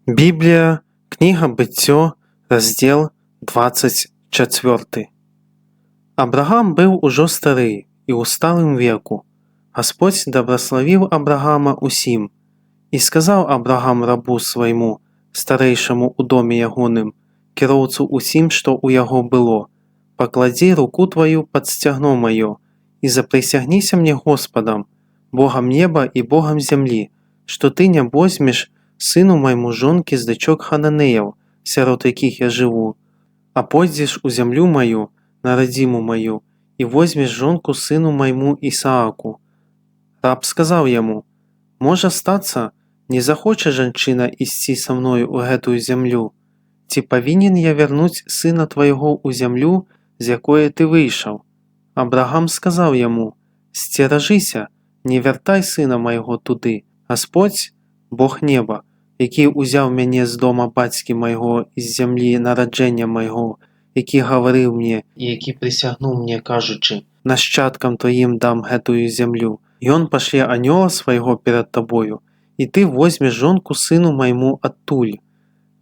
Біблія, книга Быццё, раздзел 24. Абрагам быў ужо стары і ў сталым веку. Гасподзь дабраславіў Абрагама ўсім. І сказаў Абрагам рабу свайму, старэйшаму ў доме ягоным, кіроўцу ўсім, што ў яго было: «Пакладзі руку тваю пад сцягно маё і запрысягніся мне Господам, Богам неба і Богам зямлі, што ты не возьмеш сыну майму жонкі з дачок хананеяў, сярод якіх я жыву, а пойдзеш у зямлю маю, на радзіму маю, і возьмеш жонку сыну майму Ісааку». Раб сказаў яму: «Можа стацца, не захоча жанчына ісці са мною ў гэтую зямлю. Ці павінен я вярнуць сына твайго ў зямлю, з якое ты выйшаў?» Абрагам сказаў яму: «Сцеражыся, не вяртай сына майго туды. Гасподзь, Бог неба, які ўзяў мяне з дома бацькі майго і з зямлі нараджэння майго, які гаварыў мне і які прысягнуў мне, кажучы: нашчадкам тваім дам гэтую зямлю, ён пашле анёла свайго перад табою, і ты возьмеш жонку сыну майму адтуль.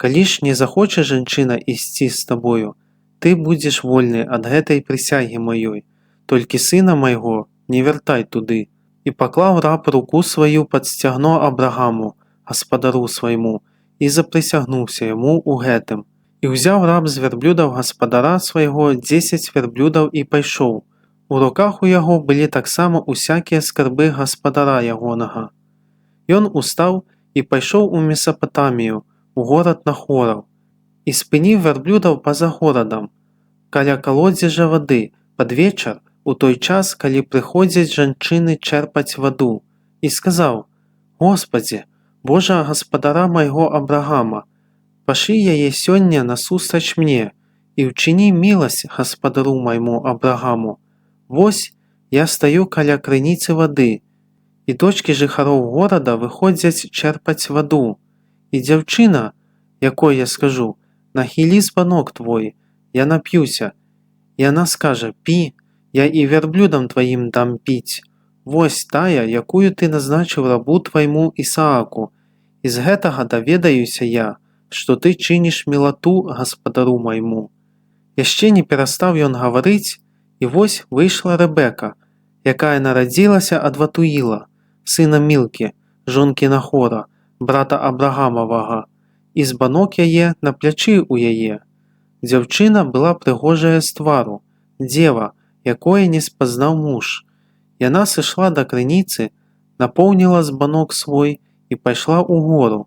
Калі ж не захоча жанчына ісці з табою, ты будзеш вольны ад гэтай прысягі маёй, толькі сына майго не вяртай туды». І паклаў раб руку сваю пад сцягно Абрагаму, гаспадару свайму, і запрысягнуўся яму ў гэтым. І ўзяў раб з вярблюдаў гаспадара свайго 10 вярблюдаў і пайшоў. У руках у яго былі таксама усякія скарбы гаспадара ягонага. Ён устаў і пайшоў у Месапатамію, у горад Нахораў, і спыніў вярблюдаў па-за горадам, каля калодзежа вады, пад вечар, у той час, калі прыходзяць жанчыны чэрпаць ваду, і сказаў: «Господзе, Божа гаспадара майго Абрагама, пашлі яе сёння насустрач мне і ўчыні міласць гаспадару майму Абрагаму. Вось, я стаю каля крыніцы вады, і дочкі жыхароў горада выходзяць чэрпаць ваду. І дзяўчына, якой я скажу: нахілі збанок твой, я нап'юся. Яна скажа: пі, я і вярблюдам тваім дам піць. Вось тая, якую ты назначыў рабу твайму Ісааку. І з гэтага даведаюся я, што ты чыніш мілату гаспадару майму». Яшчэ не перастаў ён гаварыць, і вось выйшла Рэбека, якая нарадзілася ад Ватуіла, сына Мілкі, жонкі Нахора, брата Абрагамавага, і збанок яе на плячы ў яе. Дзяўчына была прыгожая з твару, дзева, якое не спазнаў муж. Яна сышла да крыніцы, напоўніла збанок свой і пайшла ў гору.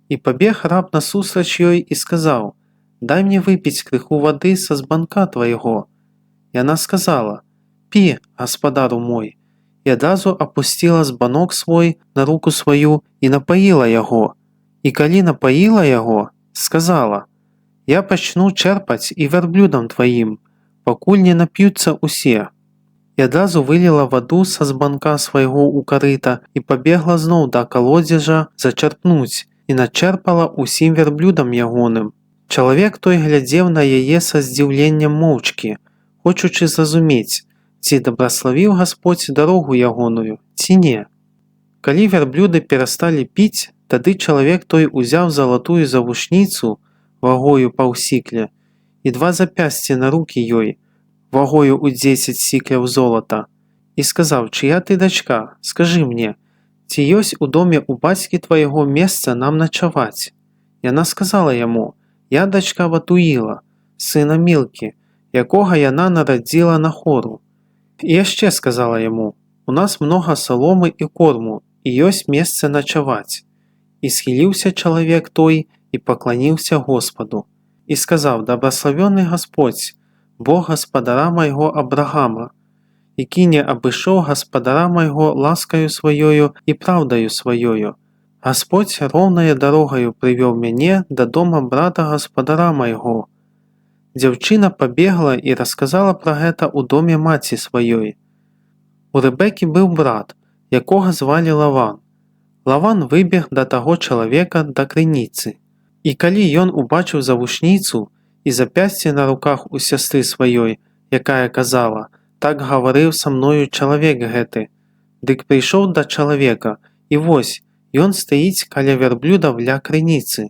І пабег раб насустрач ёй і сказаў: «Дай мне выпіць крыху вады са збанка твайго». Яна сказала: «Пі, гаспадару мой», і адразу апусціла збанок свой на руку сваю і напаіла яго. І калі напаіла яго, сказала: «Я пачну чэрпаць і вярблюдам тваім, пакуль не нап'юцца ўсе». І адразу выліла ваду са збанка свайго ў карыта і пабегла зноў да калодзежа зачарпнуць, і начэрпала ўсім вярблюдам ягоным. Чалавек той глядзеў на яе са здзіўленнем моўчкі, хочучы зразумець, ці дабраславіў Гасподзь дарогу ягоную, ці не. Калі вярблюды перасталі піць, тады чалавек той узяў залатую завушніцу вагою паўсікля і 2 запясці на рукі ёй, вагою ў 10 сікляў золата, і сказаў: «Чыя ты дачка? Скажы мне, ці ёсць у доме у бацькі твайго месца нам начаваць?» Яна сказала яму: «Я дачка Ватуіла, сына Мілкі, якога яна нарадзіла Нахору». І яшчэ сказала яму: «У нас многа саломы і корму, і ёсць месца начаваць». І схіліўся чалавек той і пакланіўся Господу. І сказаў: «Дабраславёны Гасподзь, Бог гаспадара майго Абрагама, які не абышоў гаспадара майго ласкаю сваёю і праўдаю сваёю. Гасподзь роўнаю дарогаю прывёў мяне да дома брата гаспадара майго». Дзяўчына пабегла і расказала пра гэта ў доме маці сваёй. У Рэбекі быў брат, якога звалі Лаван. Лаван выбег да таго чалавека да крыніцы. І калі ён убачыў завушніцу і запясце на руках у сястры сваёй, якая казала: «Так гаварыў са мною чалавек гэты», дык прыйшоў да чалавека, і вось, ён стаіць каля вярблюдаў ля крыніцы.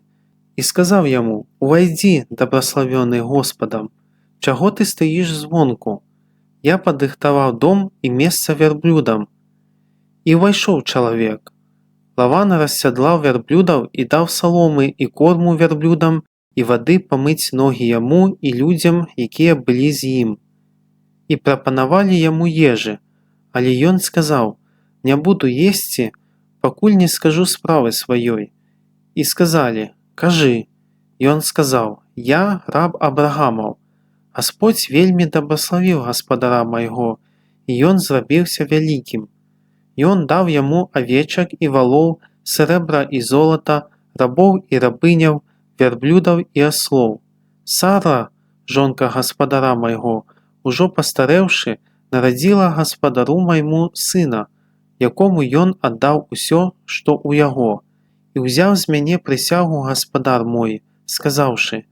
і сказав йому: «Увайди, доброславлений Господом, чого ти стоїш звонку? Я падрыхтаваў дом і месца верблюдам». І ўвайшоў чалавек. Лаван рассядлаў верблюдаў і даў саломы і корму верблюдам і вады памыць ногі яму і людзям, якія былі з ім. І прапанавалі яму ежы, але ён сказаў: «Не буду есці, пакуль не скажу справы сваёй». І сказалі: «Кажы». Ён сказаў: «Я раб Абрагамаў. Гасподзь вельмі дабраславіў гаспадара майго, і ён зрабіўся вялікім. Ён даў яму авечак і валоў, срэбра і золата, рабоў і рабыняў, верблюдаў і аслоў. Сара, жонка гаспадара майго, ужо пастарэўшы, нарадзіла гаспадару майму сына, якому ён аддаў усё, што ў яго. І ўзяў з мяне прысягу гаспадар мой, сказаўшы: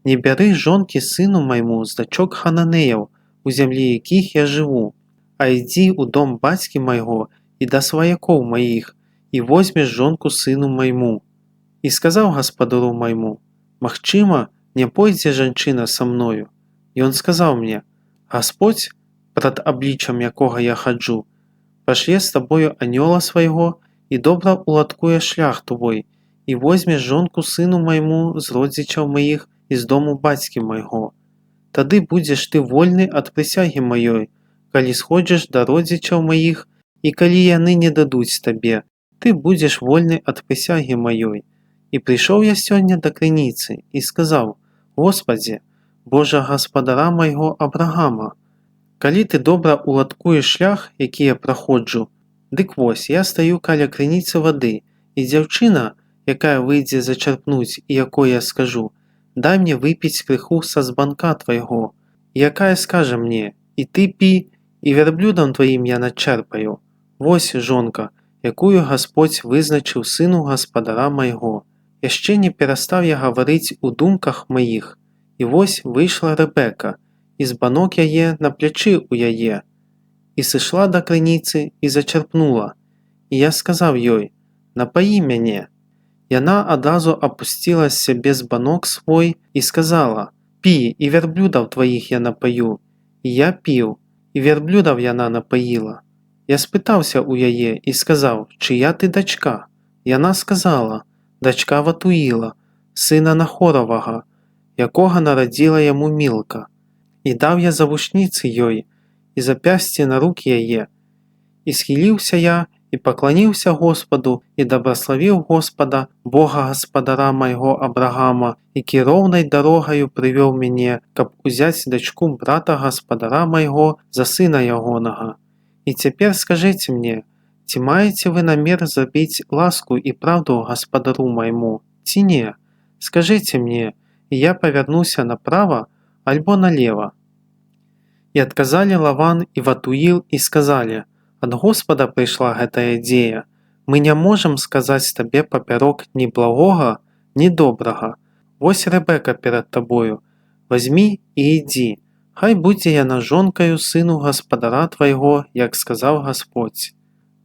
«Не бяры жонкі сыну майму з дачок хананеяў, у зямлі якіх я жыву, а ідзі ў дом бацькі майго і да сваякоў маіх, і возьмеш жонку сыну майму». І сказаў гаспадару майму: «Магчыма, не пойдзе жанчына са мною». Ён сказаў мне: «Гасподзь, прад абліччам якога я хаджу, пашле з табою анёла свайго і добра уладкуе шлях твой, і возьмеш жонку сыну майму з родзічаў маіх і з дому бацькі майго. Тады будзеш ты вольны ад прысягі маёй, калі сходзіш да родзічаў маіх, і калі яны не дадуць табе, ты будзеш вольны ад прысягі маёй». І прыйшоў я сёння да крыніцы і сказаў: «Господзе, Божа гаспадара майго Абрагама, калі ты добра уладкуеш шлях, які я праходжу, дык вось я стаю каля крыніцы вады, і дзяўчына, якая выйдзе зачарпнуць і якой я скажу: дай мне выпіць крыху са збанка твайго, і якая скажа мне: і ты пі, і верблюдам тваім я начерпаю. Вось жонка, якую Гасподзь вызначыў сыну гаспадара майго». Яшчэ не перастаў я гаварыць у думках маіх, і вось выйшла Рэбека, і збанок яе на плячы ў яе, і сышла да крыніцы і зачерпнула. І я сказаў ёй: «Напаі мяне». Яна адразу апусціла з сябе збанок свой і сказала: «Пі, і верблюдаў тваіх я напаю». І я піў, і верблюдаў яна напаіла. Я спытаўся ў яе і сказаў: «Чыя ты дачка?» Яна сказала: «Дачка Ватуіла, сына Нахоравага, якога нарадзіла яму Мілка». І даў я завушніцы ёй, і запясці на рукі яе. І схіліўся я, і пакланіўся Господу, і дабраславіў Господа, Бога гаспадара майго Абрагама, які роўнай дарогаю прывёў мяне, каб узяць дачку брата гаспадара майго за сына ягонага. І цяпер скажыце мне, ці маеце вы намер зрабіць ласку і праўду гаспадару майму, ці не? Скажыце мне, і я павярнуся направа альбо налева». І адказалі Лаван і Ватуіл і сказалі: «Ад Господа прыйшла гэтая дзея. Мы не можам сказаць табе папярок ні благога, ні добрага. Вось Рэбека перад табою. Вазьмі і ідзі. Хай будзе яна жонкаю сыну гаспадара твайго, як сказаў Гасподзь».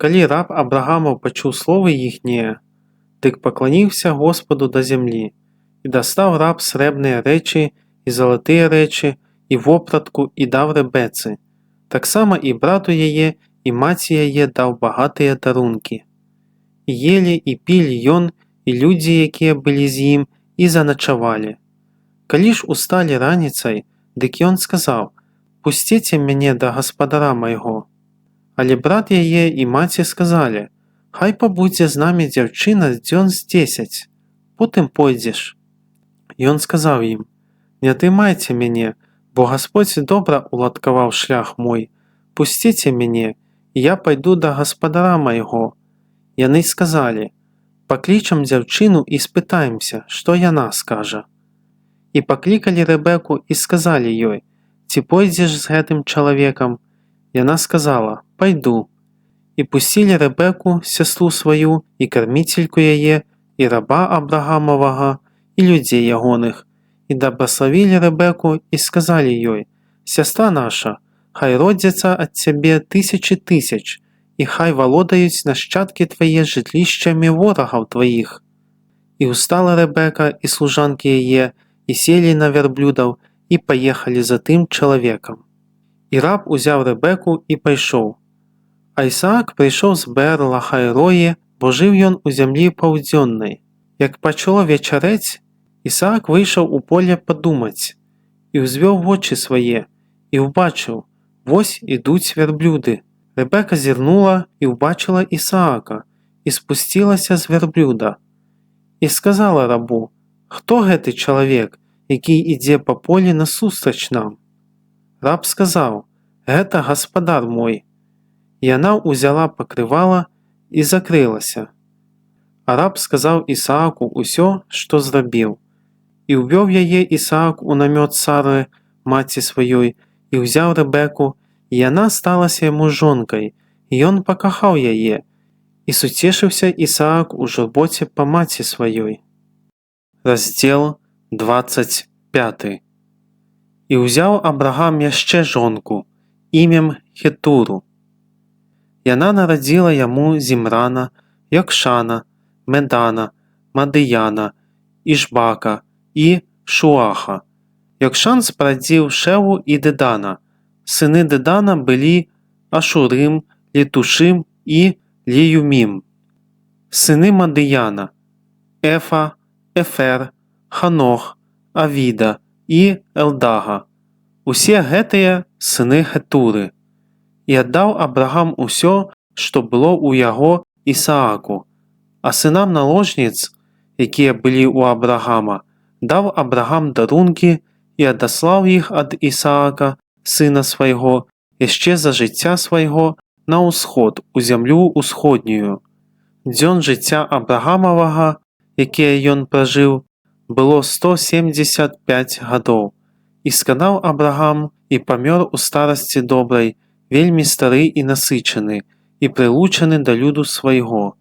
Калі раб Абрагамаў пачуў словы іхнія, дык пакланіўся Господу да зямлі, і дастаў раб срэбныя рэчы і залатыя рэчы, і вопратку, і даў Рэбецы. Таксама і брату яе, і маці яе даў багатыя дарункі. І елі і пілі ён, і людзі, якія былі з ім, і заначавалі. Калі ж усталі раніцай, дык ён сказаў: «Пусціце мяне да гаспадара майго». Але брат яе і маці сказалі: «Хай пабудзе з намі дзяўчына дзён з 10, потым пойдзеш». Ён сказаў ім: «Не трымайце мяне, бо Гасподзь добра уладкаваў шлях мой. Пусціце мяне, і я пайду да гаспадара майго». Яны сказалі: «Паклічам дзяўчыну і спытаемся, што яна скажа». І паклікалі Рэбеку і сказалі ёй: «Ці пойдзеш з гэтым чалавекам?» Яна сказала: «Пайду». І пусцілі Рэбеку, сястру сваю, і карміцельку яе, і раба Абрагамавага, і людзей ягоных, і дабраславілі Рэбеку і сказалі ёй: «Сястра наша, хай родзяцца ад цябе 1000, і хай валодаюць нашчадкі твае жытлішчамі ворагаў тваіх». І устала Ребека і служанки яе, і сели на вярблюдаў, і паехалі за тым чалавекам. І раб узяў Ребеку і пайшоў. А Ісаак прыйшоў з Беэр-лахай-роі, бо жыў ён у зямлі паўдзённай. Як пачало вечарэць, Ісаак выйшаў у поле падумаць, і ўзвёў вочы свае, і ўбачыў, вось ідуць вярблюды. Ребека зірнула і ўбачыла Ісаака, і спусцілася з вярблюда. І сказала рабу: «Хто гэты чалавек, які ідзе па полі насустрач нам?» Раб сказаў: «Гэта гаспадар мой». Яна ўзяла пакрывала і закрылася. А раб сказаў Ісааку ўсё, што зрабіў. І ўвёў яе Ісаак у намёт Сары, маці сваёй, і ўзяў Ребеку, і яна сталася яму жонкай, і ён пакахаў яе, і суцешыўся Ісаак у журботе па маці сваёй. Раздзел 25. І ўзяў Абрагам яшчэ жонку, імем Хетуру. Яна нарадзіла яму Зімрана, Якшана, Медана, Мадыяна, Ішбака і Шуаха. Якшан спрадзіў Шеву і Дедана. Сыны Дедана былі Ашурым, Летушым і Леюмім. Сыны Мадыяна – Ефа, Ефер, Ханох, Авіда і Елдага. Усе гэтыя сыны Хетуры. І аддаў Абрагам усё, што было ў яго Ісааку, а сынам наложніц, якія былі ў Абрагама, даў Абрагам дарункі і адаслаў іх ад Ісаака, сына свайго, яшчэ за жыцця свайго на ўсход, у зямлю ўсходнюю. Дзён жыцця Абрагамавага, якія ён пражыў, было 175 гадоў. І сканаў Абрагам і памёр у старасці добрай, вельмі стары і насычаны, і прылучаны да люду свайго.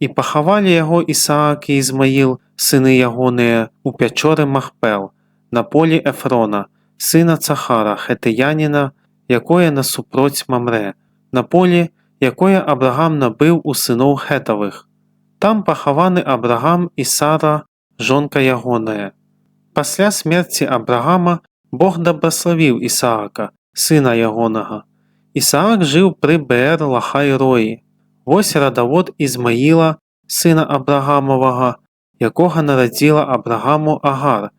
І пахавалі яго Ісаак і Ізмаіл, сыны ягоныя, у пячоры Махпел, на полі Ефрона, сына Цахара, хетыяніна, якое насупроць Мамрэ, на полі, якое Абрагам набыў у сыноў Хетавых. Там пахаваны Абрагам і Сара, жонка ягоная. Пасля смерці Абрагама Бог дабраславіў Ісаака, сына ягонага. Ісаак жыў пры Беэр-лахай-роі. Вось радавод Ізмаіла, сына Абрагамавага, якога нарадзіла Абрагаму Агар,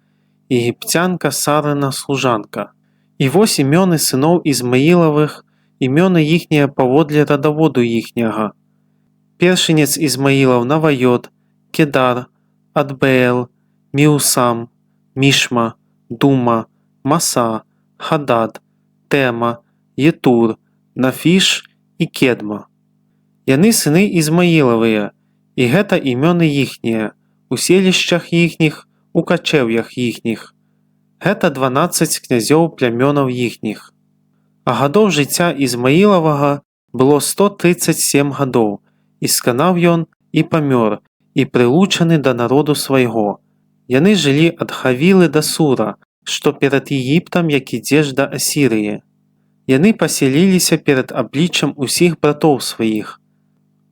егіпцянка Сарына служанка. І вось імёны сыноў Ізмаілавых, імёны іхнія паводле радаводу іхняга. Першынец Ізмаілаў Наваёд, Кедар, Адбеэл, Міусам, Мішма, Дума, Маса, Хадад, Тема, Етур, Нафіш і Кедма. Яны сыны Ізмаілавыя, і гэта імёны іхнія, у селішчах іхніх, у качэўях іхніх. Гэта 12 князёў плямёнаў іхніх. А гадоў жыцця Ізмаілавага было 137 гадоў, і сканаў ён і памёр, і прылучаны да народу свайго. Яны жылі ад Хавілы да Сура, што перад Егіптам, як ідзеш да Асірыі. Яны паселіліся перад абліччам усіх братоў сваіх.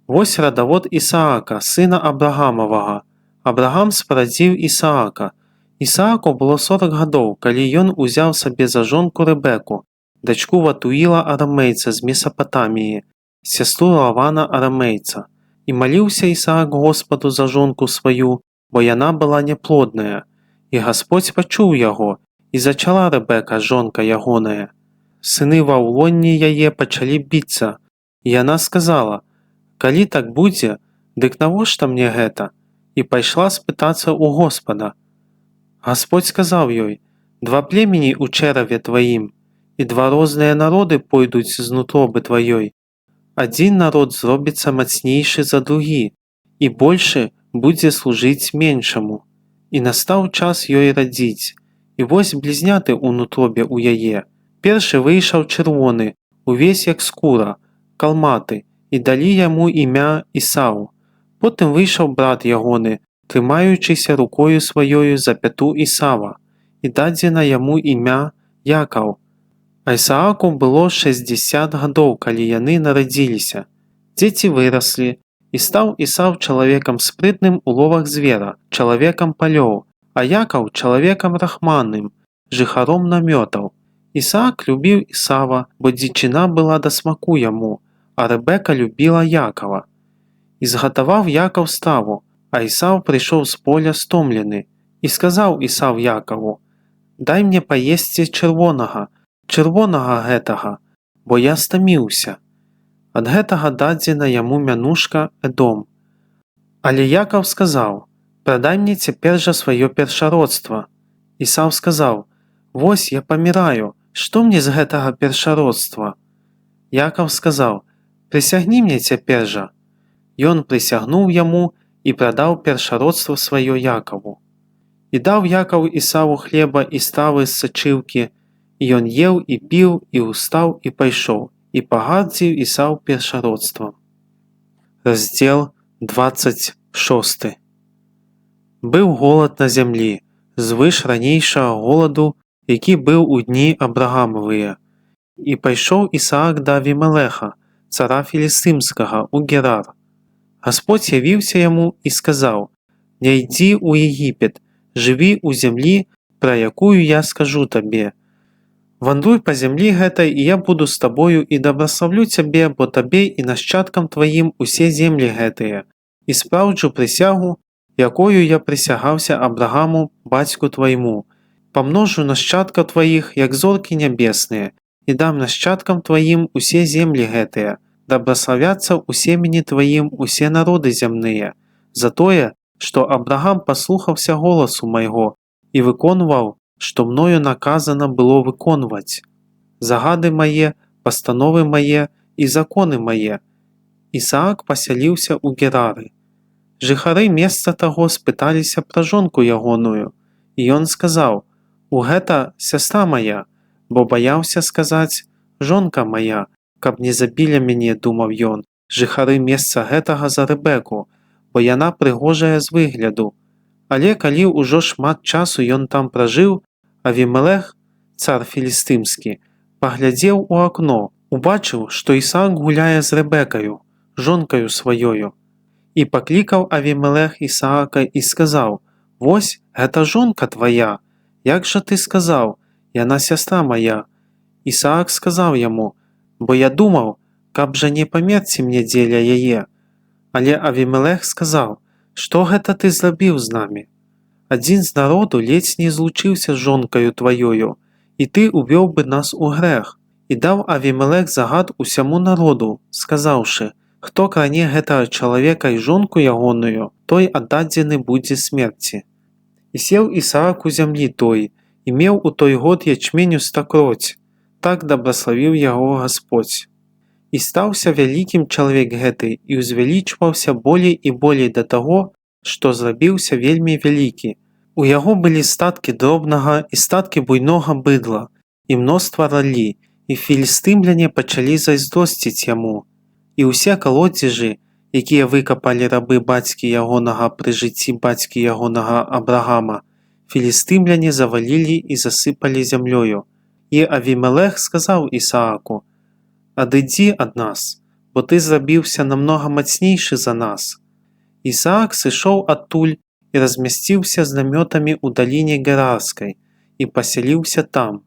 Вось радавод Ісаака, сына Абрагамавага. Абрагам спрадзіў Ісаака. Ісааку было 40 гадоў, калі ён узяў сабе за жонку Ребеку, дачку Ватуіла арамейца з Месапатаміі, сястру Лавана арамейца. І маліўся Ісаак Господу за жонку сваю, бо яна была няплодная. І Гасподзь пачуў яго, і зачала Ребека, жонка ягоная. Сыны ваўлонні яе пачалі біцца, і яна сказала: «Калі так будзе, дык навошта мне гэта?» І пайшла спытацца ў Господа. Гасподзь сказаў ёй: «Два племені ў чэраве тваім, і два розныя народы пойдуць з нутробы тваёй. Адзін народ зробіцца мацнейшы за другі, і большы будзе служыць меншаму». І настаў час ёй радзіць, і вось блізняты ў нутробе ў яе. Першы выйшаў чырвоны, увесь як скура, калматы, і далі яму імя Ісаў. Потым выйшаў брат ягоны, трымаючыся рукою сваёю за пяту Ісава, і дадзена яму імя Якаў. А Ісааку было 60 гадоў, калі яны нарадзіліся. Дзеці выраслі, І стаў Ісаў чалавекам спрытным у ловах звера, чалавекам палёў, а Якаў чалавекам рахманным, жыхаром намётаў. Ісаак любіў Ісава, бо дзічына была да смаку яму, а Рэбека любіла Якава. І згатаваў Якаў страву, а Ісаў прыйшоў з поля стомлены. І сказаў Ісаў Якаву: «Дай мне паесці чырвонага гэтага, бо я стаміўся». Ад гэтага дадзена яму мянушка Эдом. Але Якаў сказаў: «Прадай мне цяпер жа сваё першародства». Ісаў сказаў: «Вось я паміраю, што мне з гэтага першародства?» Якаў сказаў: «Прысягні мне цяпер жа». Ён прысягнуў яму і прадаў першародства сваё Якаву. І даў Якаў Ісаву хлеба і стравы з сачыўкі, і ён еў і піў, і устаў і пайшоў, і пагардзіў Ісаў першародствам. Раздзел 26. Быў голад на зямлі, звыш ранейшага голаду, які быў у дні Абрагамавыя. І пайшоў Ісаак да Авімелеха, цара філістымскага, у Герар. Гасподзь явіўся яму і сказаў: «Не ідзі ў Егіпет, жыві ў зямлі, пра якую я скажу табе. Вандруй па зямлі гэтай, і я буду з табою і дабраславлю цябе, бо табе і нашчадкам тваім усе землі гэтыя, і спраўджу прысягу, якою я прысягаўся Абрагаму, бацьку твайму. Памножу нашчадкаў тваіх, як зоркі нябесныя, і дам нашчадкам тваім усе землі гэтыя, дабраславяцца ў семені тваім усе народы зямныя, за тое, што Абрагам паслухаўся голасу майго і выконваў, што мною наказана было выконваць. Загады мае, пастановы мае і законы мае». Ісаак пасяліўся ў Герары. Жыхары месца таго спыталіся пра жонку ягоную, і ён сказаў: «У гэта сястра мая», бо баяўся сказаць: «Жонка мая», каб не забілі мяне, думаў ён, жыхары месца гэтага за Рэбеку, бо яна прыгожая з выгляду. Але калі ўжо шмат часу ён там пражыў, Авімелех, цар філістымскі, паглядзеў у акно, убачыў, што Ісаак гуляе з Рэбекаю, жонкаю сваёю. І паклікаў Авімелех Ісаака і сказаў: «Вось, гэта жонка твая. Як жа ты сказаў: яна сястра мая?» Ісаак сказаў яму: «Бо я думаў, каб жа не памерці мне дзеля яе». Але Авімелех сказаў: «Што гэта ты зрабіў з намі? Адзін з народу ледзь не злучыўся з жонкаю тваёю, і ты увёў бы нас у грэх». І даў Авімелех загад усяму народу, сказаўшы: «Хто кране гэтага чалавека і жонку ягоную, той аддадзены будзе смерці». І сеў Ісаак у зямлі той, і меў у той год ячменю стакроць. Так дабраславіў яго Гасподзь. І стаўся вялікім чалавек гэты, і ўзвялічваўся болей і болей да таго, што зрабіўся вельмі вялікі. У яго былі статкі дробнага і статкі буйнога быдла, і мноства ралі, і філістымляне пачалі зайздросціць яму. І ўсе калодзежы, якія выкапалі рабы бацькі ягонага пры жыцці бацькі ягонага Абрагама, філістымляне завалілі і засыпалі зямлёю. І Авімелех сказаў Ісааку: «Адыдзі ад нас, бо ты зрабіўся намнога мацнейшы за нас». Ісаак сышоў адтуль і размясціўся з намётамі ў даліне Герарскай і пасяліўся там.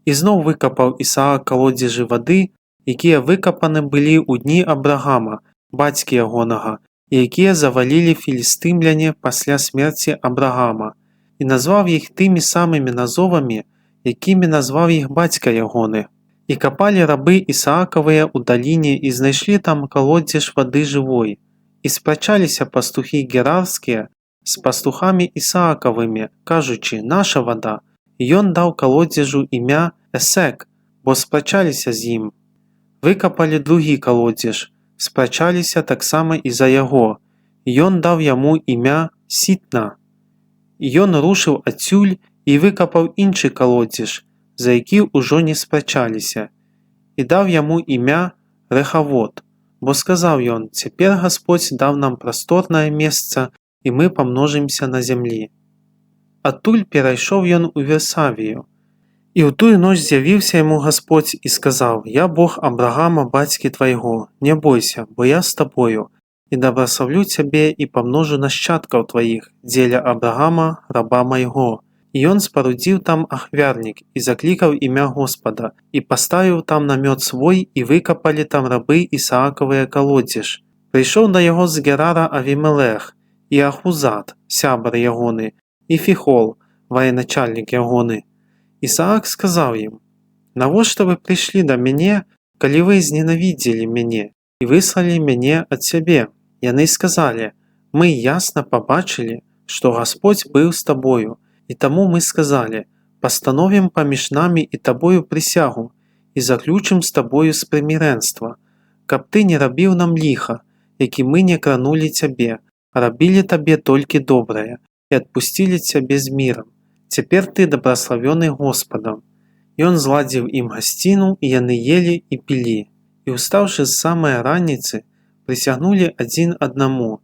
І зноў выкапаў Ісаак калодзежы вады, якія выкапаны былі ў дні Абрагама, бацькі ягонага, і якія завалілі філістымляне пасля смерці Абрагама, і назваў іх тымі самымі назовамі, якімі назваў іх бацька ягоны. І капалі рабы Ісаакавыя ў даліне і знайшлі там калодзеж вады жывой. І спрачаліся пастухі герарскія з пастухамі Ісаакавымі, кажучы: «Наша вада». І ён даў калодзежу імя Эсек, бо спрачаліся з ім. Выкапалі другі калодзеж, спрачаліся таксама і за яго, і ён даў яму імя Сітна. І ён рушыў адсюль і выкапаў іншы калодзеж, за які ўжо не спрачаліся, і даў яму імя Рэхавот, бо сказаў ён: «Цяпер Гасподзь даў нам прасторнае месца, і мы памножымся на зямлі». Адтуль перайшоў ён у Версавію. І ў тую ноч з'явіўся яму Гасподзь і сказаў: «Я Бог Абрагама, бацькі твайго, не бойся, бо я з табою, и добрословлю тебе и помножу нащадков твоих, деля Авраама, раба моего». И он спорудил там ахвярник, и закликал имя Господа, и поставил там намет свой, и выкопали там рабы Исааковые колодеж. Пришел до его с Герара Авимелех, и Ахузат, сябр ягоны, и Фихол, военачальник ягоны. Исаак сказал им: «Навошта вы пришли до меня, коли вы зненавидели меня, и выслали меня от себе?» Яны сказали: «Мы ясно побачили, что Господь был с тобою, и тому мы сказали: постановим поміж нами и тобою присягу, и заключим с тобою спримиренство, каб ты не робил нам лиха, яки мы не кранули тебе, а робили тебе только доброе, и отпустили тебе с миром. Теперь ты добрословенный Господом». И он зладил им гостину, и яны ели и пили, и, уставши с самой раницы, присягнули один одному,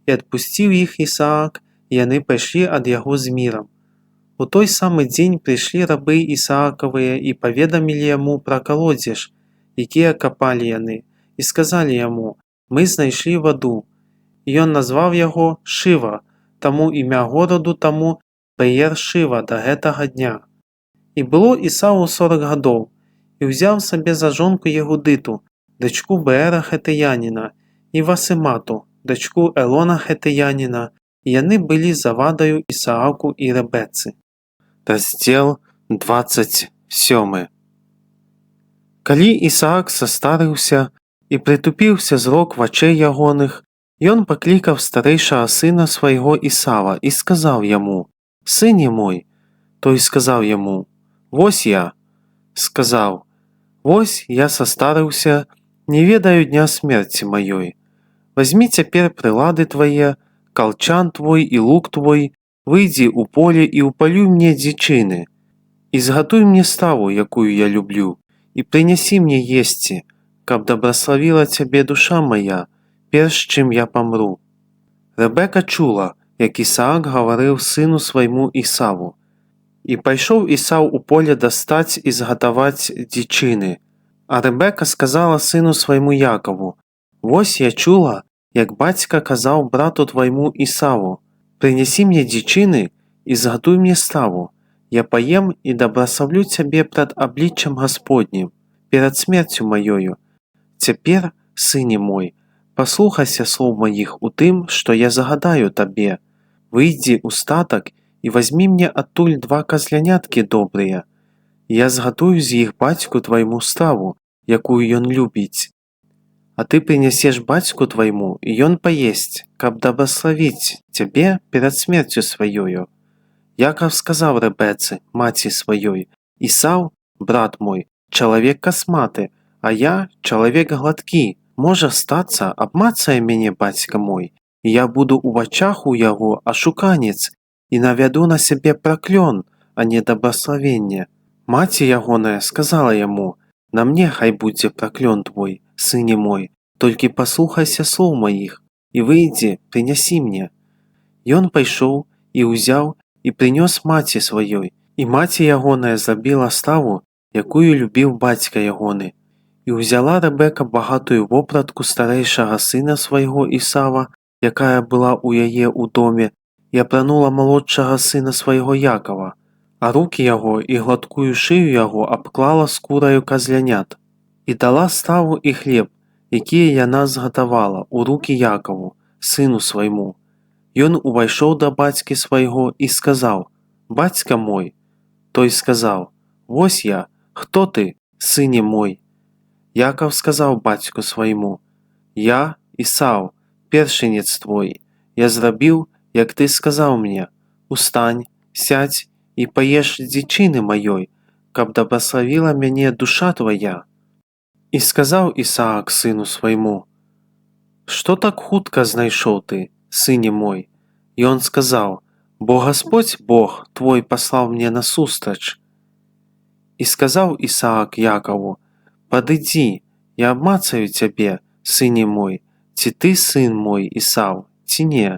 и отпустил их Исаак, и яны пошли от яго с миром. У той самый день пришли рабы Исааковые и поведомили ему про колодеж, якія копали яны, и сказали ему: «Мы знайшли воду». И он назвал яго Шива, тому имя городу тому Беер-Шива до гэтага дня. І было Ісаву 40 гадоў, і ўзяў сабе за жонку Єгудиту, дочку Беера Хетеяніна, і Васимату, дочку Елона Хетеяніна, і яны былі завадаю Ісааку і Ребецы. Раздел 27. Калі Ісаак састарыўся і прытупіўся зрок вачэй ягоных, ён паклікаў старэйшага сына свайго Ісава і сказаў яму: «Сыне мой». Той сказаў яму: «Вось я». Сказаў: «Вось я састарыўся, не ведаю дня смерти маёй. Возьми цяпер прылады твае, калчан твой і лук твой, выйдзі ў поле і ўпалюй мне дзічыны, і згатуй мне страву, якую я люблю, і прынясі мне есці, каб добраславіла цябе душа моя, перш чым я памру». Ребека чула, як Ісаак гаварыў сыну свайму Ісаву. І пайшоў Ісаў у поле дастаць і згатаваць дзічыны. А Ребека сказала сыну свайму Якаву: «Вось я чула, як бацька казаў брату твайму Ісаву: прынясі мне дзічыны і згатуй мне страву. Я паем і добраславлю цябе пред абліччам Господнім, перад смерцю маёю. Цяпер, сыне мой, паслухайся слоў маіх у тым, што я загадаю табе. Выйдзі ў статак і возьми мне адтуль 2 казляняткі добрыя. Я згатую з іх бацьку твайму страву, якую ён любіць. А ты прынясеш бацьку твайму, і ён паесць, каб добраславіць цябе перад смерцю сваёю». Яков сказаў Ребецы, маці сваёй: «Ісаў, брат мой, чалавек касматы, а я чалавек гладкі. Можа стацца, абмацае мяне бацька мой, і я буду ў вачах у яго ашуканец, і навяду на сябе праклён, а не добраславенне». Маці ягоная сказала яму: «На мне хай будзе праклён твой, сыне мой, толькі паслухайся слоў маіх, і выйдзі, прынясі мне». Ён пайшоў і ўзяў і прынёс маці сваёй, і маці ягоная зрабіла страву, якую любіў бацька ягоны. І ўзяла Ребека багатую вопратку старэйшага сына свайго Ісава, якая была ў яе ў доме, і апранула малодшага сына свайго Якова, а рукі яго і гладкую шыю яго абклала скураю казлянят. І дала страву і хлеб, якія яна згатавала, у рукі Якаву, сыну свайму. Ён увайшоў да бацькі свайго і сказаў: «Бацька мой». Той сказаў: «Вось я, хто ты, сыне мой?» Яков сказаў бацьку свайму: «Я, Ісаў, першынец твой. Я зрабіў, як ты сказаў мне. Устань, сядь і паеш дзічыны маёй, каб добраславіла мяне душа твоя». І сказаў Ісаак сыну свайму: «Што так хутка знайшоў ты, сыне мой?» І он сказаў: «Бо Господь Бог твой паслаў мне насустрач». І сказаў Ісаак Якаву: «Падыдзі, я абмацаю цябе, сыне мой, ці ты сын мой Ісаў, ці не».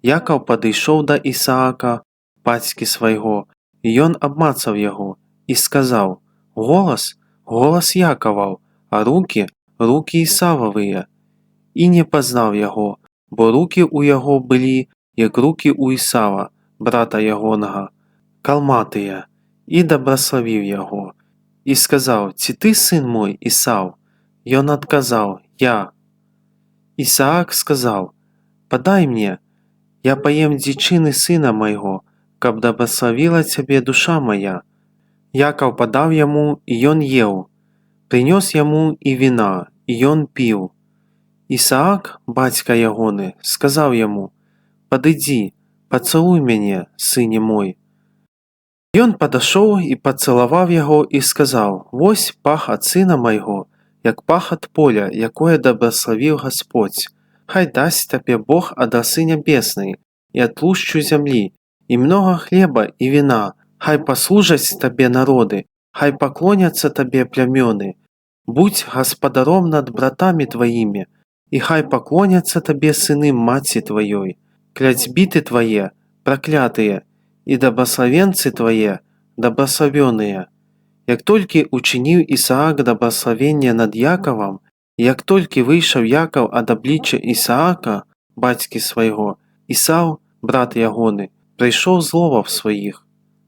Якаў падышоў да Ісаака, бацькі свайго, і ён абмацаў яго і сказаў: «Голас, голас Якаваў, а рукі, рукі Ісававыя». і не пазнаў яго, бо рукі ў яго былі, як рукі ў Ісава, брата ягонага, калматыя, і дабраславіў яго. І сказаў: «Ці ты сын мой, Ісаў?» Ён адказаў: «Я». Ісаак сказаў: «Падай мне, я паем дзічыны сына майго, каб дабраславіла цябе душа мая». Якаў падаў яму, і ён еў. Прынёс яму і віна, і ён піў. Ісаак, бацька ягоны, сказаў яму: «Падыдзі, пацалуй мяне, сыне мой». Ён падашоў і пацалаваў яго і сказаў: «Вось пах ад сына майго, як пах ад поля, якое дабраславіў Гасподзь. Хай дасць табе Бог ад расы нябеснай і ад тлушчу зямлі, і многа хлеба і віна. Хай паслужаць табе народы, хай паклоняцца табе плямёны. Будзь гаспадаром над братамі тваімі, і хай паклоняцца табе сыны маці тваёй. Кляцьбіты твае праклятыя, і дабраславенцы твае дабраславёныя». Як толькі учыніў Ісаак дабраславенне над Якавам, як толькі выйшаў Якаў ад абліччя Ісаака, бацькі свайго, Ісаў, брат ягоны, прыйшоў з ловаў сваіх.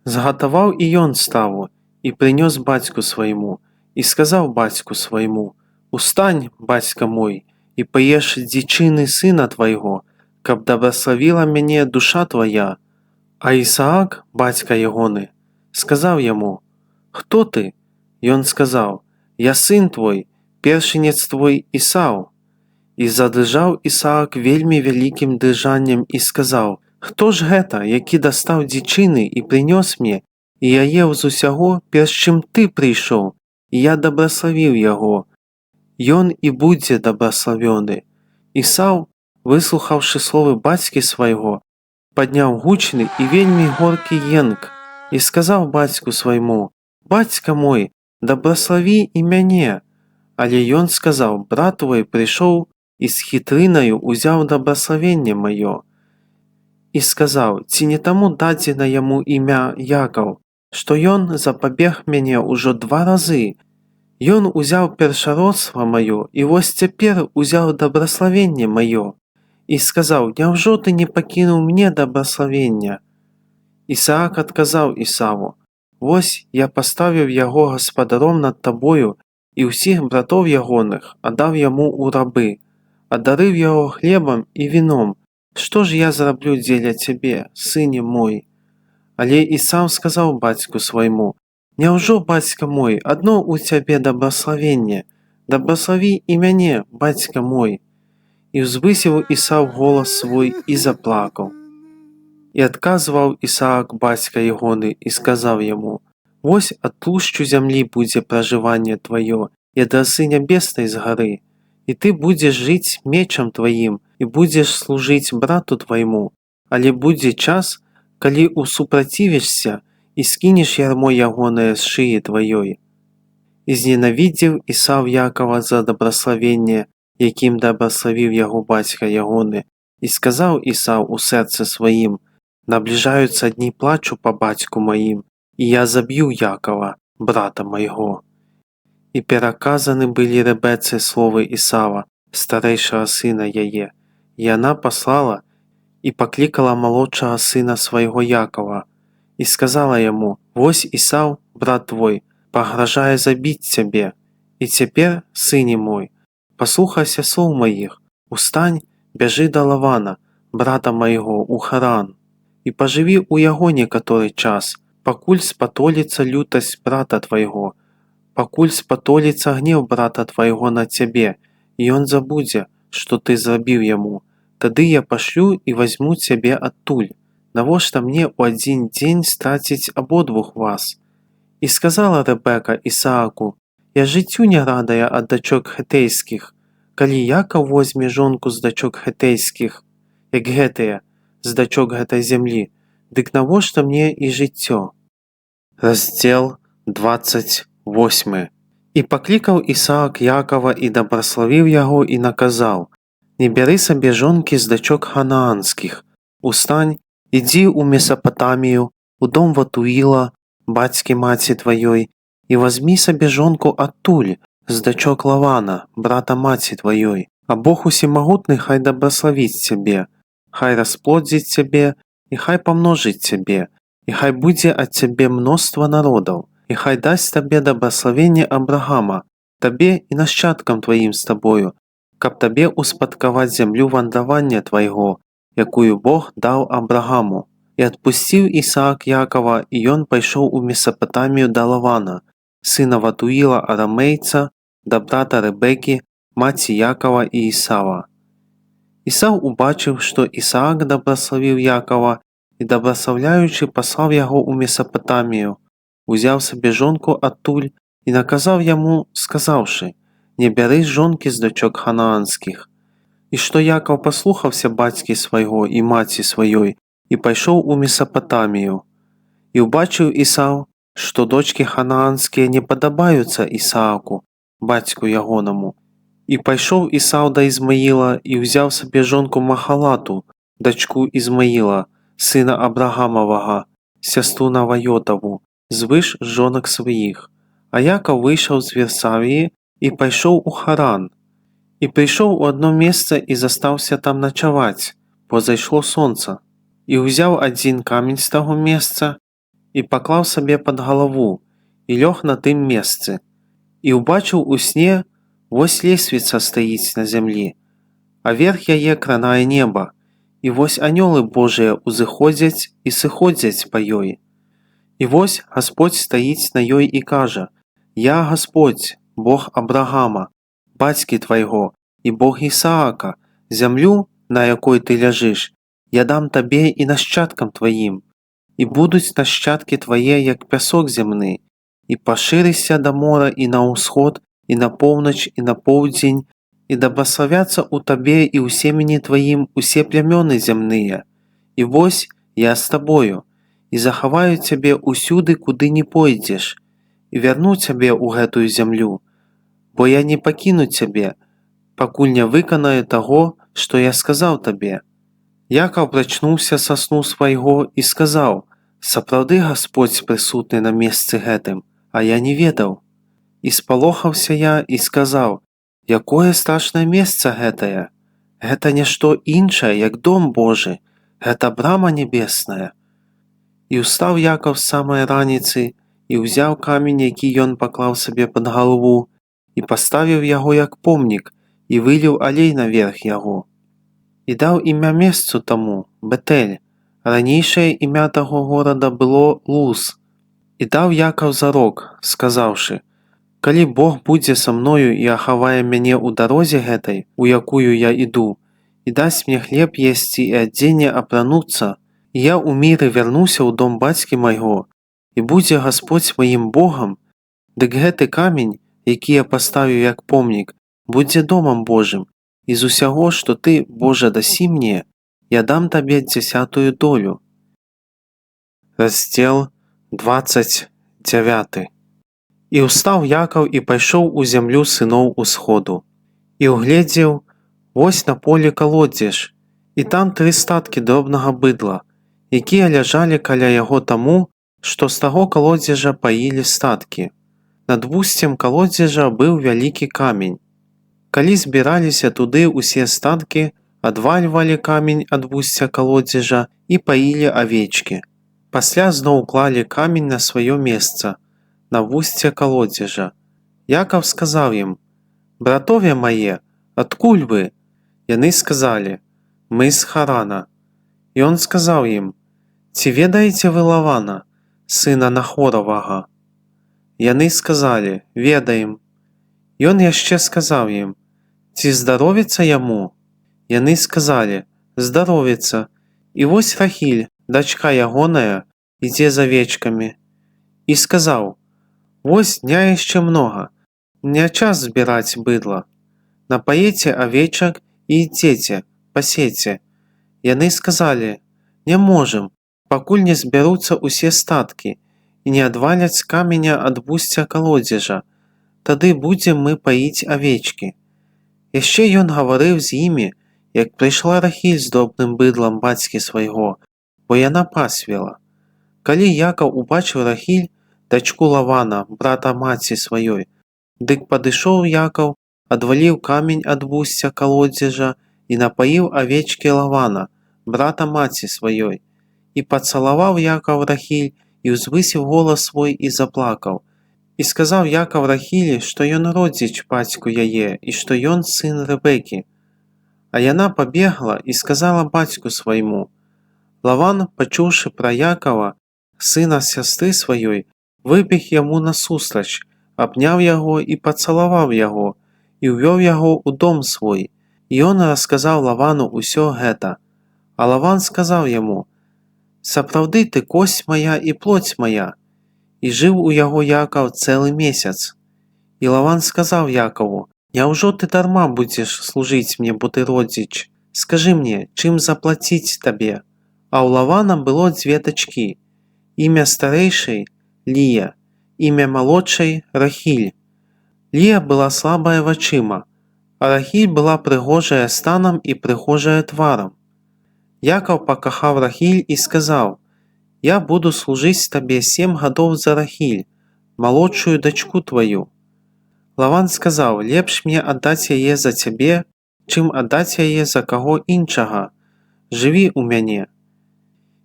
Згатаваў і ён страву, і прынёс бацьку свайму, і сказаў бацьку свайму: «Устань, бацька мой, і паеш дзічыны сына твайго, каб дабраславіла мяне душа твая». А Ісаак, бацька ягоны, сказаў яму: «Хто ты?» Ён сказаў: «Я сын твой, першынец твой Ісаў». І задрыжаў Ісаак вельмі вялікім дрыжаннем і сказаў: «Хто ж гэта, які дастаў дзічыны і прынёс мне, і я еў з усяго, перш чым ты прыйшоў, і я дабраславіў яго? Ён і будзе дабраславёны». Ісаў, выслухаўшы словы бацькі свайго, падняў гучны і вельмі горкі енк і сказаў бацьку свайму: «Бацька мой, дабраславі і мяне». Але ён сказаў: «Брат твой прыйшоў і з хітрынаю ўзяў дабраславенне маё». І сказаў: «Ці не таму дадзена яму імя Якаў, што ён запабег мяне ўжо 2 разы? Ён узяў першародства маё, і вось цяпер узяў дабраславенне маё». І сказаў: «Няўжо ты не пакінуў мне дабраславення?» Ісаак адказаў Ісаву: «Вось я паставіў яго гаспадаром над табою, і ўсіх братоў ягоных аддаў яму ў рабы, адарыў яго хлебам і віном. Што ж я зраблю дзеля цябе, сыне мой?» Але Ісаў сказаў бацьку свайму: «Няўжо, бацька мой, адно ў цябе дабраславенне? Дабраславі і мяне, бацька мой». І ўзвысіў Ісаў голас свой і заплакаў. І адказваў Ісаак бацька ягоны і сказаў яму: «Вось ад тлушчу зямлі будзе пражыванне тваё, і ад расы нябеснай з гары. І ты будзеш жыць мечам тваім, і будзеш служыць брату твайму. Але будзе час, калі усупрацівішся і скінеш ярмо ягонае з шыі тваёй». І зненавідзеў Ісаў Якава за дабраславенне, якім дабраславіў яго бацька ягоны, і сказаў Ісаў у сэрцы сваім: «Набліжаюцца дні плачу па бацьку маім, і я заб'ю Якава, брата майго». І пераказаны былі Рэбэцы словы Ісава, старэйшага сына яе. І яна паслала і паклікала малодшага сына свайго Якава, і сказала яму: «Вось Ісаў, брат твой, пагражае забіць цябе. І цяпер, сыне мой, паслухайся слоў маіх, устань, бяжы да Лавана, брата майго, у Харан, і пажыві ў яго некаторы час, пакуль спатоліцца лютасць брата твайго, пакуль спатоліцца гнеў брата твайго на цябе, і ён забудзе, што ты зрабіў яму. Тады я пашлю і вазьму цябе адтуль. Навошта мне ў адзін дзень страціць абодвух вас?» І сказала Рэбека Ісааку: «Я жыццю не радая ад дачок хетейскіх. Калі Якаў возьме жонку з дачок хетейскіх, як гэтыя, з дачок гэтай зямлі, дык навошта мне і жыццё?» Раздзел 28. І паклікаў Ісаак Якава і дабраславіў яго і наказаў: «Не бяры сабе жонкі з дачок ханаанскіх. Устань, ідзі ў Месапатамію, у дом Ватуіла, бацькі маці тваёй, і вазьмі сабе жонку адтуль, з дачок Лавана, брата маці тваёй. А Бог усемагутны хай дабраславіць цябе, хай расплодзіць цябе і хай памножыць цябе, і хай будзе ад цябе мноства народаў, і хай дасць табе дабраславенне Абрагама, табе і нашчадкам тваім з табою, каб табе успадкаваць зямлю вандравання твайго, якую Бог даў Абрагаму. І адпусціў Ісаак Якова, і ён пайшоў у Месапатамію да Лавана, сына Ватуіла арамейца, да брата Рэбекі, маці Якова і Ісава. Ісаў убачыў, што Ісаак дабраславіў Якова, і дабраслаўляючы паслаў яго ў Месапатамію, узяў сабе жонку адтуль і наказаў яму, сказаўшы: «Не бяры жонкі з дочок ханаанскіх». І што Якаў паслухаўся бацькі свайго і маці сваёй, і пайшоў у Месапатамію. І ўбачыў Ісаў, што дочкі ханаанскія не падабаюцца Ісааку, бацьку ягонаму. І пайшоў Ісаў да Ізмаіла і ўзяў сабе жонку Махалату, дачку Ізмаіла, сына Абрагамавага, сястру Наваётаву, звыш жонак сваіх. А Якаў выйшаў з Версавіі і пайшоў у Харан. І прыйшоў у адно месца і застаўся там начаваць, бо зайшло сонца. І ўзяў адзін камень з таго месца і паклаў сабе пад галаву, і лёг на тым месцы. І ўбачыў у сне, вось лесвіца стаіць на зямлі, а верх яе кранае неба, і вось анёлы Божыя ўзыходзяць і сыходзяць па ёй. І вось Гасподзь стаіць на ёй і кажа: «Я Гасподзь, Бог Абрагама, бацькі твайго, і Бог Ісаака, зямлю, на якой ты ляжыш, я дам табе і нашчадкам тваім, і будуць нашчадкі твае, як пясок зямны, і пашырыся да мора і на ўсход, і на поўнач, і на поўдзень, і дабраславяцца ў табе і ў семені тваім усе плямёны зямныя. І вось я з табою, і захаваю цябе ўсюды, куды не пойдзеш, і вярну цябе ў гэтую зямлю, бо я не пакіну цябе, пакуль не выканаю таго, што я сказаў табе». Якаў прачнуўся са сну свайго і сказаў: «Сапраўды Гасподзь прысутны на месцы гэтым, а я не ведаў». І спалохаўся я і сказаў: «Якое страшнае месца гэтае! Гэта нішто іншае, як дом Божы, гэта брама небесная». І ўстаў Якаў з самай раніцы, і ўзяў камень, які ён паклаў сабе пад галаву, і паставіў яго як помнік, і выліў алей наверх яго. І даў імя месцу таму Бетэль, ранейшае імя таго горада было Луз. І даў Якаў зарок, сказаўшы: «Калі Бог будзе са мною і ахавае мяне ў дарозе гэтай, у якую я іду, і дасць мне хлеб есці і адзенне апрануцца, і я ў міры вярнуся ў дом бацькі майго, і будзе Гасподзь маім Богам, дык гэты камень, які я паставіў як помнік, будзе домам Божым, і з усяго, што ты, Божа, дасі мне, я дам табе 10-ю долю». Раздзел 29. І ўстаў Якаў і пайшоў у зямлю сыноў усходу. І ўгледзеў, вось на полі калодзеж, і там 3 статкі дробнага быдла, якія ляжалі каля яго таму, што з таго калодзежа паілі статкі. Над вусцем калодзежа быў вялікі камень. Калі збіраліся туды ўсе статкі, адвальвалі камень ад вусця калодзежа і паілі авечкі. Пасля зноў клалі камень на сваё месца, на вусце калодзежа. Якаў сказаў ім: «Братове мае, адкуль вы?» Яны сказалі: «Мы з Харана». І он сказаў ім: «Ці ведаеце вы Лавана, сына Нахоравага?» Яны сказалі: «Ведаем». Ён яшчэ сказаў ім: «Ці здаровіцца яму?» Яны сказалі: «Здаровіцца. І вось Рахіль, дачка ягоная, ідзе з авечкамі». І сказаў: «Вось дня яшчэ многа, не час збіраць быдла. Напаеце авечак і ідзеце, пасеце». Яны сказалі: «Не можам, пакуль не збяруцца ўсе статкі і не адваляць з каменя ад вусця калодзежа, тады будзем мы паіць авечкі». Яшчэ ён гаварыў з імі, як прыйшла Рахіль з дробным быдлам бацькі свайго, бо яна пасвіла. Калі Якаў убачыў Рахіль, дачку Лавана, брата маці сваёй, дык падышоў Якаў адваліў камень ад вусця калодзежа і напаіў авечкі Лавана, брата маці сваёй. І пацалаваў Якаў Рахіль, і ўзвысіў голас свой і заплакаў. І сказаў Якаў Рахілі, што ён родзіч бацьку яе, і што ён сын Рэбекі. А яна пабегла і сказала бацьку свайму. Лаван, пачуўшы пра Якава, сына сястры сваёй, выбег яму насустрач, абняў яго і пацалаваў яго, і ўвёў яго ў дом свой. І ён расказаў Лавану ўсё гэта. А Лаван сказаў яму: «Сапраўды ты косць мая і плоть мая». І жыў у яго Якаў цэлы месяц. І Лаван сказаў Якаву: «Няўжо ты дарма будзеш служыць мне, бо ты родзіч? Скажы мне, чым заплаціць табе?» А ў Лавана было дзве дачкі. Імя старэйшай – Лія, імя малодшай – Рахіль. Лія была слабая вачыма, а Рахіль была прыгожая станам і прыгожая тварам. Якаў пакахаў Рахіль і сказаў: «Я буду служыць табе 7 гадоў за Рахіль, малодшую дачку тваю». Лаван сказаў: «Лепш мне аддаць яе за цябе, чым аддаць яе за каго іншага. Жыві ў мяне».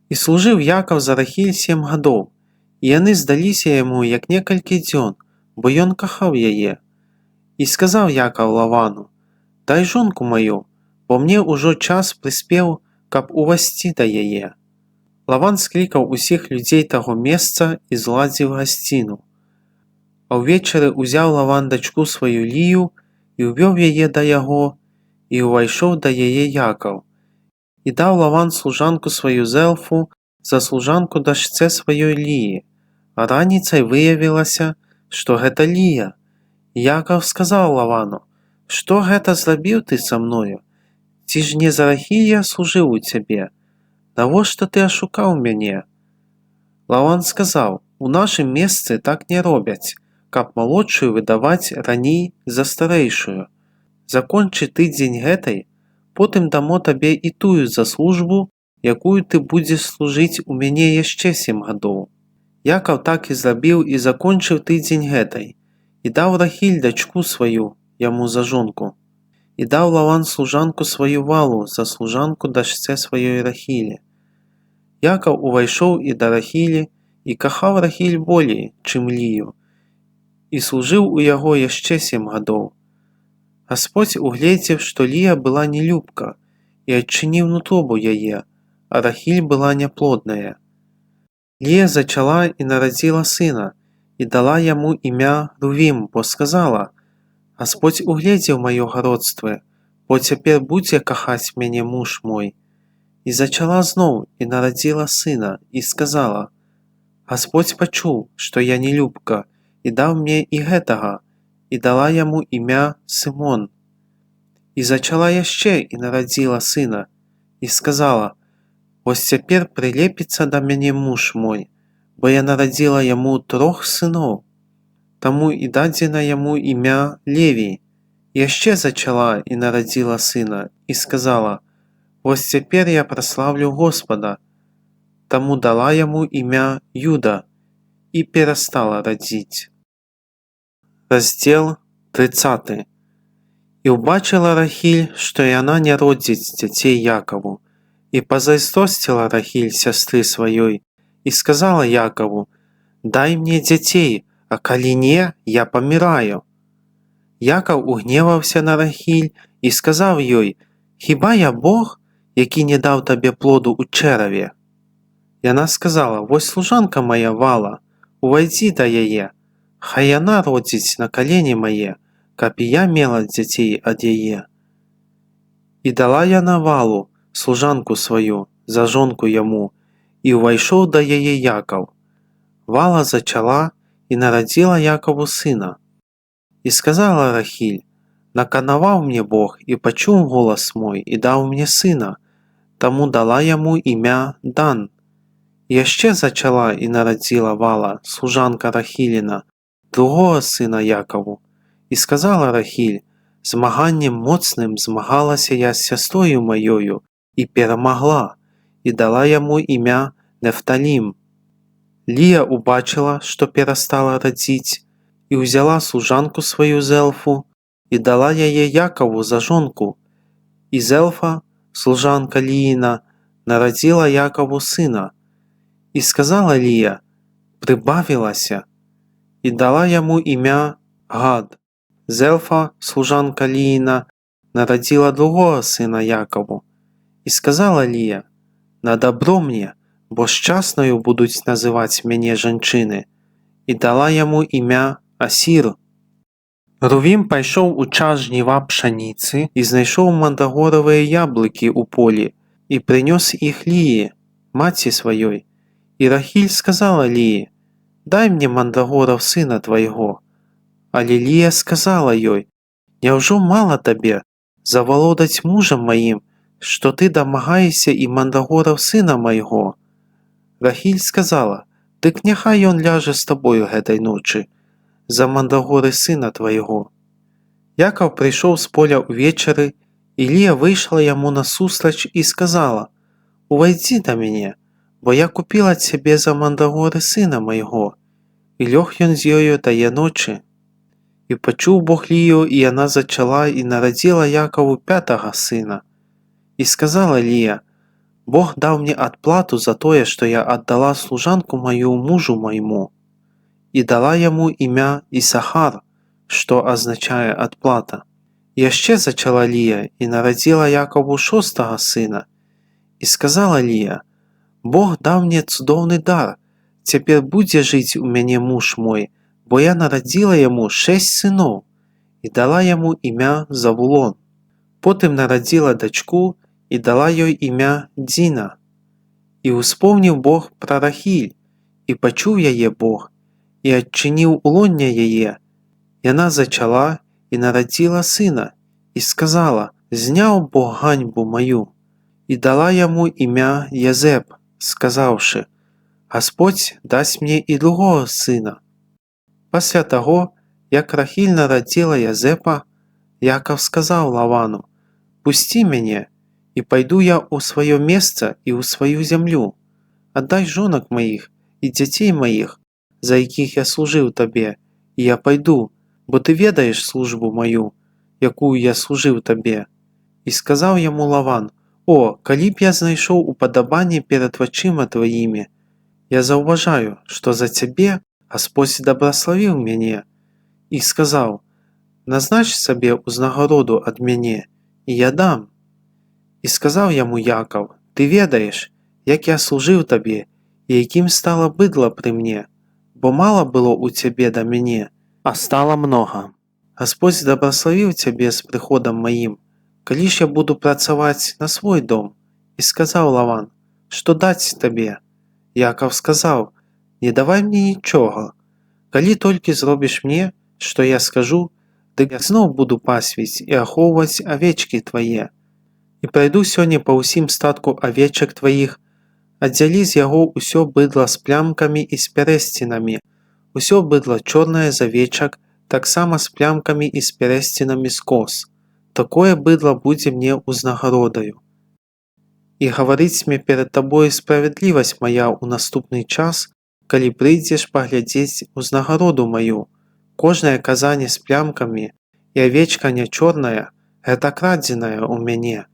І служыў Якаў за Рахіль 7 гадоў, і яны здаліся яму як некалькі дзён, бо ён кахаў яе. І сказаў Якаў Лавану: «Дай жонку маю, бо мне ўжо час прыспеў, каб увайсці да яе». Лаван склікаў усіх людзей таго месца і зладзіў гасціну. А ўвечары ўзяў Лаван дачку сваю Лію і ўвёў яе да яго, і ўвайшоў да яе Якаў. І даў Лаван служанку сваю Зэлфу за служанку дачцэ сваёй Ліі. А раніцай выявілася, што гэта Лія. І Якаў сказаў Лавану: «Што гэта зрабіў ты са мною? Ці ж не за Рахіль я служыў у цябе? Навошта ты ашукаў мяне?» Лаван сказаў: «У нашым месцы так не робяць, каб малодшую выдаваць раней за старэйшую. Закончы тыдзень гэтай, потым дамо табе і тую за службу, якую ты будзеш служыць у мяне яшчэ 7 гадоў». Якаў так і зрабіў і закончыў тыдзень гэтай, і даў Рахіль дачку сваю яму за жонку. І даў Лаван служанку сваю Валу за служанку дачцэ сваёй Рахілі. Якаў увайшоў і да Рахілі, і кахаў Рахіль болей, чым Лію, і служыў у яго яшчэ 7 гадоў. Гасподзь угледзеў, што Лія была нелюбка, і адчыніў нутробу яе, а Рахіль была няплодная. Лія зачала і нарадзіла сына, і дала яму імя Рувім, бо сказала: «Гасподзь угледзеў маё гародствы, бо цяпер будзе кахаць мяне муж мой». І зачала зноў і нарадзіла сына, і сказала: «Гасподзь пачуў, што я нелюбка, і даў мне і гэтага, і дала яму імя Сымон». І зачала яшчэ і нарадзіла сына, і сказала: «Вось цяпер прылепіцца да мяне муж мой, бо я нарадзіла яму 3 сыноў». Таму і дадзена яму імя Левій. Яшчэ зачала і нарадзіла сына, і сказала: «Вось цяпер я праслаўлю Господа». Таму дала яму імя Юда і перастала радзіць. Раздзел 30. І ўбачыла Рахіль, што яна не родзіць дзяцей Якаву, і пазайздросціла Рахіль сястры сваёй, і сказала Якаву: «Дай мне дзяцей, а калі не, я паміраю». Якаў угневаўся на Рахіль і сказаў ёй: «Хіба я Бог, які не даў табе плоду ў чэраве?» Яна сказала: «Вось служанка мая Вала, увайдзі да яе, хай яна родзіць на калені мае, каб і я мела дзяцей ад яе». І дала яна Валу, служанку сваю, за жонку яму, і ўвайшоў да яе Якаў. Вала зачала і нарадзіла Якаву сына. І сказала Рахіль: «Наканаваў мне Бог і пачуў голас мой і даў мне сына, таму дала яму імя Дан». Яшчэ зачала і нарадзіла Вала, служанка Рахіліна, другога сына Якаву. І сказала Рахіль: «Змаганнем моцным змагалася я з сястрою маёю і перамагла, і дала яму імя Нефталім». Лія убачыла, што перастала радзіць, і ўзяла служанку сваю Зэлфу, і дала яе Якову за жонку. І Зелфа, служанка Ліїна, народила Якову сина. І сказала Лія: «Прибавилася», і дала йому ім'я Гад. Зелфа, служанка Ліїна, народила другого сина Якову. І сказала Лія: «На добро мне, бо щасною будуть називати мене жінчини», і дала йому ім'я Асір. Рувім пайшов у час жніва пшаніці і знайшов мандрагорові яблуки у полі, і принес їх Лії, матці своїй. І Рахіль сказала Лії: «Дай мне мандрагоров сина твоего». А Лія сказала їй: «Невжо мало тебе заволодать мужем моїм, що ти домагаєшся і мандрагоров сина моєго?» Рахіль сказала: «Дик нехай он ляже з тобою гетай ночі, за мандрагори сина твоєго». Яков прийшов з поля увечері, і Лія вийшла йому насустрач і сказала: «Увойди до мене, бо я купила тебе за мандрагори сина моєго». І льох він з йою тає ночі. І почув Бог Лію, і вона зачала і народила Якову 5-го сина. І сказала Лія: «Бог дав мені отплату за тое, що я отдала служанку мою мужу моєму». І дала йому ім'я Ісахар, що означає «отплата». І ще зачала Лія і народила Якову 6-го сина. І сказала Лія: «Бог дав мені цудовний дар, тепер буде жити у мене муж мой, бо я народила йому 6 синов». І дала йому ім'я Завулон. Потім народила дочку і дала їй ім'я Діна. І успомнив Бог про Рахіль, і почув її Бог, і відчинив улоння її. І вона зачала і народила сина, і сказала: «Зняв Бог ганьбу мою». І дала йому ім'я Єзеп, сказавши: «Господь дасть мені і другого сина». Після того, як Рахіль народила Єзепа, Яков сказав Лавану: «Пусти мене, і пойду я у своє місце і у свою землю. Отдай жонок моїх і дітей моїх, за яких я служив тобі, і я пойду, бо ти ведаєш службу мою, яку я служив тобі». І сказав йому Лаван: «О, коли б я знайшов уподобання перед очима твоїми, я зауважаю, що за тебе Господь добрословив мене». І сказав: «Назнач собі узнагороду від мене, і я дам». І сказав йому Яков: «Ти ведаєш, як я служив тобі, і яким стало бидло при мені, бо мало було у тебе до мене, а стало много. Господь добрословив тебе з приходом моїм, коли ж я буду працювати на свій дом». І сказав Лаван: «Що дать тобі?» Яков сказав: «Не давай мені нічого. Коли тільки зробиш мені, що я скажу, так я знов буду пасвіть і оховувати овечки твої. І пройду сьогодні по усім статку овечок твоїх, отдели з його усьо бидло з плямками і з перестінами, усьо бидло чорне з овечок, так само з плямками і з перестінами з коз. Такое бидло буде мені узнагородою. І говорить мне перед тобою справедливость моя у наступний час, коли прийдеш поглядеть узнагороду мою. Кожное казание с плямками и овечка не черная, это краденое у меня».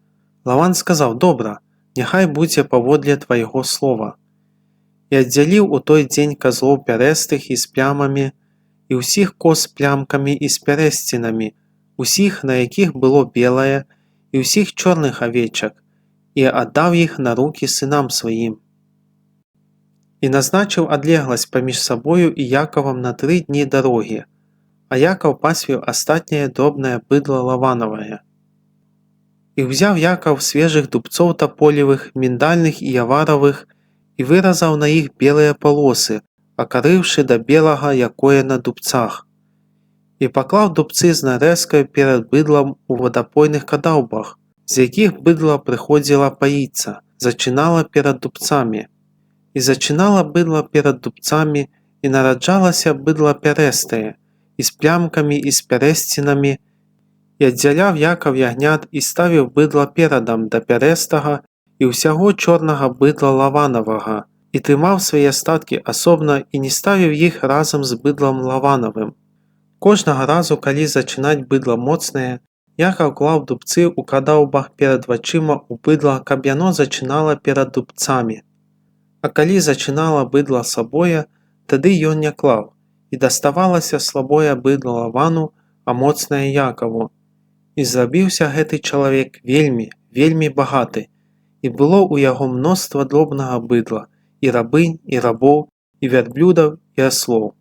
Лаван сказав: «Добро, нехай буде поводле твоего слова». І отделил у той день козлов перестых із плямами, і усіх коз з плямками із перестінами, усіх, на яких було білое, і усіх чорних овечок, і отдав їх на руки синам своїм. І назначив одлеглость поміж собою і Яковом на 3 дні дороги, а Яков пасвив остатнее дробное быдло Лавановое. І взяв Яков свежих дубцов тополевых, миндальных і яваровых, і виразав на їх білые полоси, окоривши до білого, якое на дубцах. І поклав дубці з нарезкою перед бидлом у водопойних кадалбах, з яких бидло приходило поїться, зачинало перед дубцами. І зачинало бидло перед дубцами, і народжалося бидло перестає, із плямками і з перестінами, і відділяв Яков ягнят і ставив бидло передом до перестого і усього чорного бидла Лаванового, і тримав свої остатки особно і не ставив їх разом з бидлом Лавановим. Кожнага разу, калі зачынаць быдла моцнае, Якаў клаў дубцы ў кадаўбах перад вачыма ў быдла, каб яно зачынала перад дубцамі. А калі зачынала быдла слабое, тады ён не клаў, і даставалася слабое быдла Лавану, а моцнае Якаву. І зрабіўся гэты чалавек вельмі, вельмі багаты, і было ў яго мноства дробнага быдла, і рабынь, і рабоў, і вярблюдаў, і аслоў.